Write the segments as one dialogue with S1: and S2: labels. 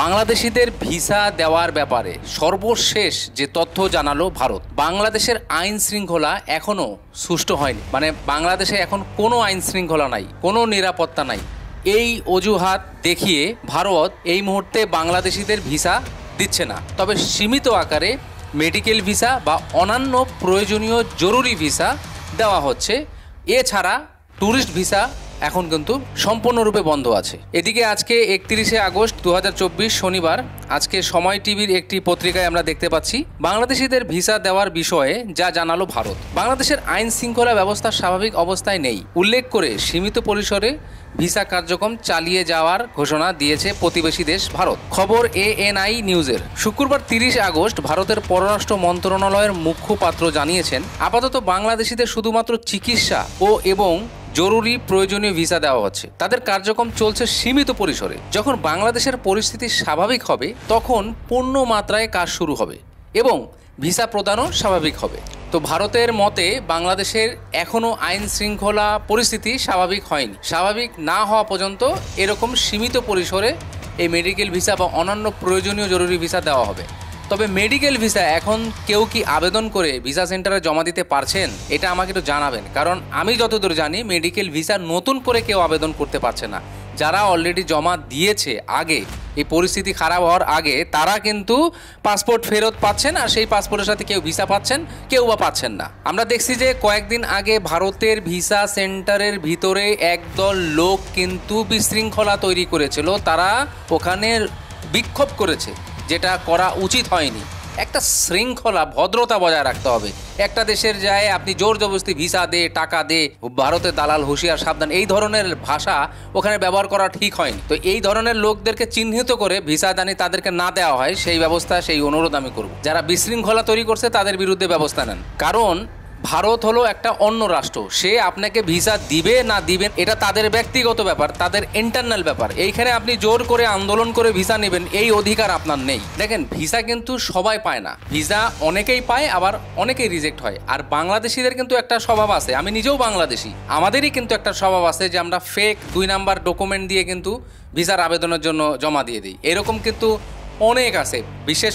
S1: বাংলাদেশিদের ভিসা দেওয়ার ব্যাপারে সর্বশেষ যে তথ্য জানালো ভারত। বাংলাদেশের আইন শৃঙ্খলা এখনো সুষ্ঠু হয়নি, মানে বাংলাদেশে এখন কোনো আইন শৃঙ্খলা নাই, কোনো নিরাপত্তা নাই। এই অজুহাত দেখিয়ে ভারত এই মুহূর্তে বাংলাদেশিদের ভিসা দিচ্ছে না, তবে সীমিত আকারে মেডিকেল ভিসা বা অন্যান্য প্রয়োজনীয় জরুরি ভিসা দেওয়া হচ্ছে। এছাড়া ট্যুরিস্ট ভিসা এখন কিন্তু সম্পূর্ণরূপে বন্ধ আছে। এদিকে আজকে 31শে আগস্ট 2024 শনিবার আজকে সময় টিভির একটি পত্রিকায় আমরা দেখতে পাচ্ছি বাংলাদেশিদের ভিসা দেওয়ার বিষয়ে যা জানালো ভারত। বাংলাদেশের আইন শৃঙ্খলা ব্যবস্থা স্বাভাবিক অবস্থায় নেই উল্লেখ করে সীমিত পরিসরে ভিসা কার্যক্রম চালিয়ে যাওয়ার ঘোষণা দিয়েছে প্রতিবেশী দেশ ভারত। খবর ANI নিউজের। শুক্রবার 30 আগস্ট ভারতের পররাষ্ট্র মন্ত্রণালয়ের মুখপাত্র জানিয়েছেন, আপাতত বাংলাদেশিদের শুধুমাত্র চিকিৎসা এবং জরুরি প্রয়োজনীয় ভিসা দেওয়া হচ্ছে। তাদের কার্যক্রম চলছে সীমিত পরিসরে। যখন বাংলাদেশের পরিস্থিতি স্বাভাবিক হবে তখন পূর্ণ মাত্রায় কাজ শুরু হবে এবং ভিসা প্রদানও স্বাভাবিক হবে। তো ভারতের মতে বাংলাদেশের এখনও আইন শৃঙ্খলা পরিস্থিতি স্বাভাবিক হয়নি। স্বাভাবিক না হওয়া পর্যন্ত এরকম সীমিত পরিসরে এই মেডিকেল ভিসা বা অন্যান্য প্রয়োজনীয় জরুরি ভিসা দেওয়া হবে। তবে মেডিকেল ভিসা এখন কেউ কি আবেদন করে ভিসা সেন্টারে জমা দিতে পারছেন? এটা আমাকে একটু জানাবেন, কারণ আমি যতদূর জানি মেডিকেল ভিসা নতুন করে কেউ আবেদন করতে পারছে না। যারা অলরেডি জমা দিয়েছে আগে, এই পরিস্থিতি খারাপ হওয়ার আগে, তারা কিন্তু পাসপোর্ট ফেরত পাচ্ছেন, আর সেই পাসপোর্টের সাথে কেউ ভিসা পাচ্ছেন, কেউ বা পাচ্ছেন না। আমরা দেখছি যে কয়েকদিন আগে ভারতের ভিসা সেন্টারের ভিতরে একদল লোক কিন্তু বিশৃঙ্খলা তৈরি করেছিল। তারা ওখানে বিক্ষোভ করেছে, যেটা করা উচিত হয়নি। একটা শৃঙ্খলা ভদ্রতা বজায় রাখতে হবে। একটা দেশের যায় আপনি জোর জবরদস্তি ভিসা দে, টাকা দে, ভারতের দালাল হুঁশিয়ার সাবধান, এই ধরনের ভাষা ওখানে ব্যবহার করা ঠিক হয়নি। তো এই ধরনের লোকদেরকে চিহ্নিত করে ভিসা দানি তাদেরকে না দেওয়া হয়, সেই ব্যবস্থা, সেই অনুরোধ আমি করব। যারা বিশৃঙ্খলা তৈরি করছে তাদের বিরুদ্ধে ব্যবস্থা নেন, কারণ ভারত হলো একটা অন্য রাষ্ট্র। সে আপনাকে ভিসা দিবে না দিবেন এটা তাদের ব্যক্তিগত ব্যাপার, তাদের ইন্টারনাল ব্যাপার। এইখানে আপনি জোর করে আন্দোলন করে ভিসা নেবেন এই অধিকার আপনার নেই। দেখেন, ভিসা কিন্তু সবাই পায় না, ভিসা অনেকেই পায়, আবার অনেকেই রিজেক্ট হয়। আর বাংলাদেশিদের কিন্তু একটা স্বভাব আছে, আমি নিজেও বাংলাদেশি, আমাদেরই কিন্তু একটা স্বভাব আছে যে আমরা ফেক 2 নাম্বার ডকুমেন্ট দিয়ে কিন্তু ভিসার আবেদনের জন্য জমা দিয়ে দিই। এরকম কিন্তু অনেক আছে। বিশেষ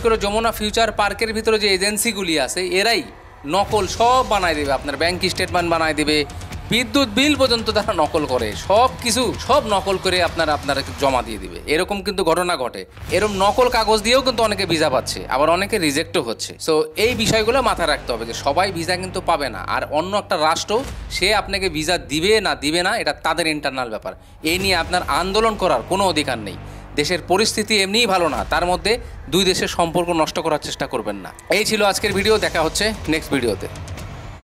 S1: করে যমুনা ফিউচার পার্কের ভিতরে যে এজেন্সিগুলি আছে, এরাই নকল সব বানায় দেবে, আপনার ব্যাংক স্টেটমেন্ট বানায় দেবে, বিদ্যুৎ বিল পর্যন্ত তারা নকল করে, সব নকল করে আপনারা জমা দিয়ে দিবে। এরকম কিন্তু ঘটনা ঘটে। এরকম নকল কাগজ দিয়েও কিন্তু অনেকে ভিসা পাচ্ছে, আবার অনেকে রিজেক্টও হচ্ছে। সো এই বিষয়গুলো মাথায় রাখতে হবে যে সবাই ভিসা কিন্তু পাবে না, আর অন্য একটা রাষ্ট্র সে আপনাকে ভিসা দিবে না এটা তাদের ইন্টারনাল ব্যাপার। এই নিয়ে আপনার আন্দোলন করার কোনো অধিকার নেই। দেশের পরিস্থিতি এমনিই ভালো না, তার মধ্যে দুই দেশের সম্পর্ক নষ্ট করার চেষ্টা করবেন না। এই ছিল আজকের ভিডিও, দেখা হচ্ছে নেক্সট ভিডিওতে।